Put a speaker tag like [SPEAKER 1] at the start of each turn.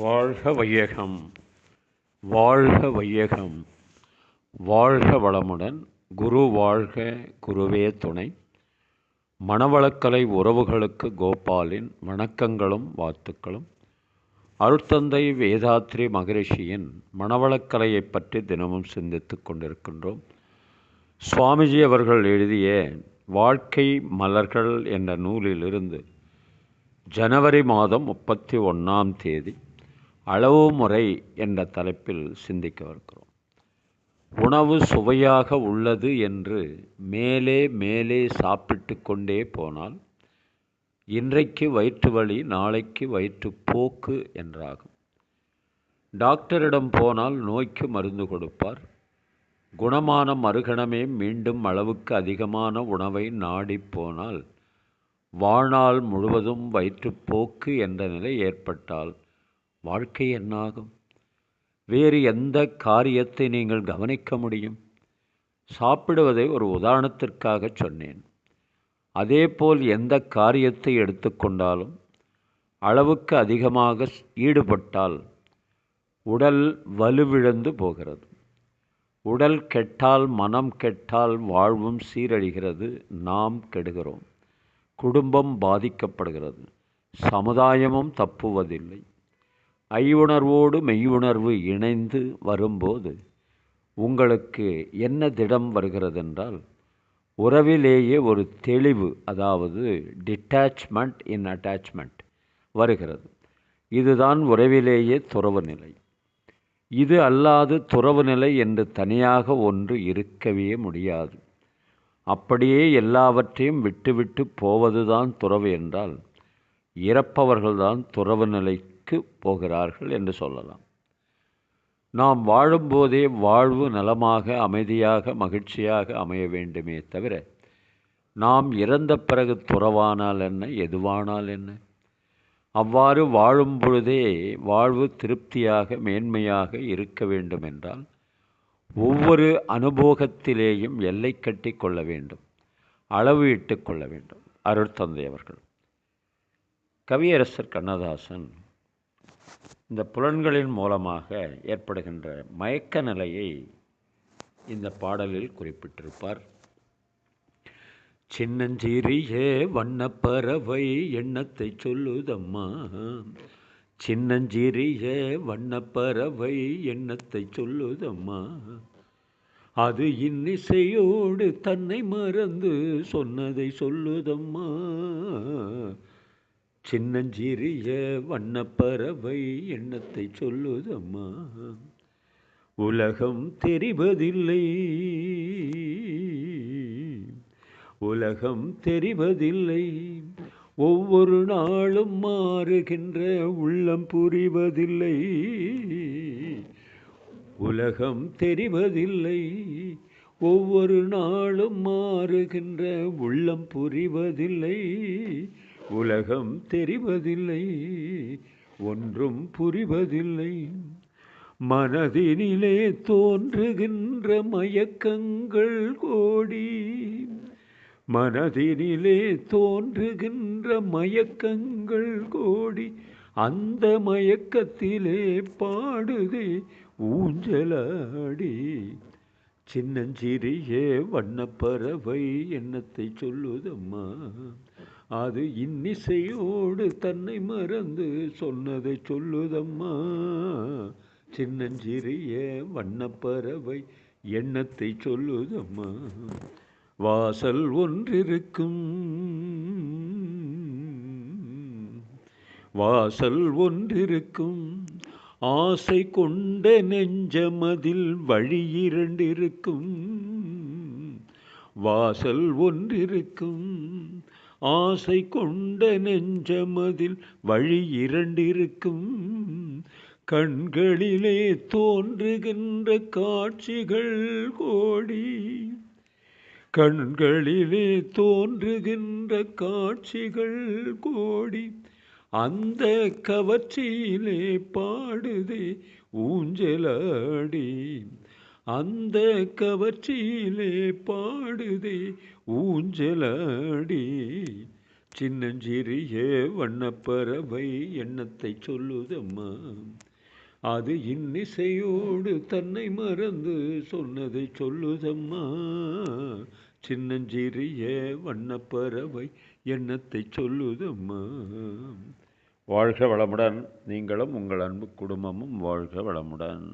[SPEAKER 1] வாழ்க வையகம், வாழ்க வையகம், வாழ்க வளமுடன். குரு வாழ்க, குருவே துணை. மனவளக்கலை உறவுகளுக்கு கோபாலின் வணக்கங்களும் வாழ்த்துக்களும். அருட்தந்தை வேதாத்ரி மகரிஷியின் மனவளக்கலையை பற்றி தினமும் சிந்தித்து கொண்டிருக்கின்றோம். சுவாமிஜி அவர்கள் எழுதிய வாழ்க்கை மலர்கள் என்ற நூலிலிருந்து ஜனவரி மாதம் 31 அளவு முறை என்ற தலைப்பில் சிந்திக்கவிருக்கிறோம். உணவு சுவையாக உள்ளது என்று மேலே மேலே சாப்பிட்டு கொண்டே போனால் இன்றைக்கு வயிற்று வலி, நாளைக்கு வயிற்றுப்போக்கு என்றாகும். டாக்டரிடம் போனால் நோய்க்கு மருந்து கொடுப்பார். குணமான மறுகணமே மீண்டும் அளவுக்கு அதிகமான உணவை நாடி போனால் வாழ்நாள் முழுவதும் வயிற்றுப்போக்கு என்ற நிலை ஏற்பட்டால் வாழ்க்கை என்னாகும்? வேறு எந்த காரியத்தை நீங்கள் கவனிக்க முடியும்? சாப்பிடுவதை ஒரு உதாரணத்திற்காக சொன்னேன். அதேபோல் எந்த காரியத்தை எடுத்துக்கொண்டாலும் அளவுக்கு அதிகமாக ஈடுபட்டால் உடல் வலுவிழந்து போகிறது. உடல் கெட்டால், மனம் கெட்டால் வாழ்வும் சீரழிகிறது. நாம் கெடுகிறோம். குடும்பம் பாதிக்கப்படுகிறது. சமுதாயமும் தப்புவதில்லை. ஐயுணர்வோடு மெய்யுணர்வு இணைந்து வரும்போது உங்களுக்கு என்ன திடம் வருகிறது என்றால், உறவிலேயே ஒரு தெளிவு, அதாவது டிட்டாச்மெண்ட் இன் அட்டாச்மெண்ட் வருகிறது. இதுதான் உறவிலேயே துறவு நிலை. இது அல்லாது துறவு நிலை என்று தனியாக ஒன்று இருக்கவே முடியாது. அப்படியே எல்லாவற்றையும் விட்டுவிட்டு போவதுதான் துறவு என்றால் இறப்பவர்கள்தான் துறவு நிலைக்கு போகிறார்கள் என்று சொல்லலாம். நாம் வாழும்போதே வாழ்வு நலமாக, அமைதியாக, மகிழ்ச்சியாக அமைய வேண்டுமே தவிர நாம் இறந்த பிறகு துறவானால் என்ன, எதுவானால் என்ன? அவ்வாறு வாழும் பொழுதே வாழ்வு திருப்தியாக, மேன்மையாக இருக்க வேண்டும் என்றால் ஒவ்வொரு அனுபவத்திலேயும் எல்லை கட்டி கொள்ள வேண்டும், அளவு இட்டு கொள்ள வேண்டும். அருட்தந்தை அவர்கள். கவியரசர் கண்ணதாசன் இந்த புலன்களின் மூலமாக ஏற்படுகின்ற மயக்க நிலையை இந்த பாடலில் குறிப்பிட்டிருப்பார். சின்னஞ்சிறிய வண்ணப்பறவை எண்ணத்தை சொல்லுதம்மா, சின்னஞ்சிறிய வண்ணப்பறவை எண்ணத்தை சொல்லுதம்மா, அது இன்னிசையோடு தன்னை மறந்து சொன்னதை சொல்லுதம்மா. சின்னஞ்சிறிய வண்ணப்பறவை எண்ணத்தை சொல்லுதம்மா. உலகம் தெரிவதில்லை, உலகம் தெரிவதில்லை, ஒவ்வொரு நாளும் மாறுகின்ற உள்ளம் புரிவதில்லை. உலகம் தெரிவதில்லை, ஒவ்வொரு நாளும் மாறுகின்ற உள்ளம் புரிவதில்லை. உலகம் தெரிவதில்லை, ஒன்றும் புரிவதில்லை. மனதினிலே தோன்றுகின்ற மயக்கங்கள் கோடி, மனதினிலே தோன்றுகின்ற மயக்கங்கள் கோடி, அந்த மயக்கத்திலே பாடுதே ஊஞ்சலாடி. சின்னஞ்சிறிய வண்ணப்பறவை எண்ணத்தை சொல்லுதம்மா, அது இன்னிசையோடு தன்னை மறந்து சொன்னதை சொல்லுதம்மா. சின்னஞ்சிறிய வண்ணப்பறவை எண்ணத்தை சொல்லுதம்மா. வாசல் ஒன்றிருக்கும், வாசல் ஒன்றிருக்கும், ஆசை கொண்ட நெஞ்சமதில் வழி இரண்டிருக்கும். வாசல் ஒன்றிருக்கும், ஆசை கொண்ட நெஞ்சமதில் வழி இரண்டிருக்கும். கண்களிலே தோன்றுகின்ற காட்சிகள் கோடி, கண்களிலே தோன்றுகின்ற காட்சிகள் கோடி, அந்த கவர்ச்சியிலே பாடுதே ஊஞ்சலாடி. அந்த கவர்ச்சியிலே பாடுதே ஊஞ்சலாடி. சின்னஞ்சிறிய வண்ணப்பறவை எண்ணத்தை சொல்லுதம்மா, அது இன்னிசையோடு தன்னை மறந்து சொன்னதை சொல்லுதம்மா. சின்னஞ்சிறிய வண்ணப்பறவை எண்ணத்தை சொல்லுதம்மா. வாழ்க வளமுடன். நீங்களும் உங்கள் அன்பு குடும்பமும் வாழ்க வளமுடன்.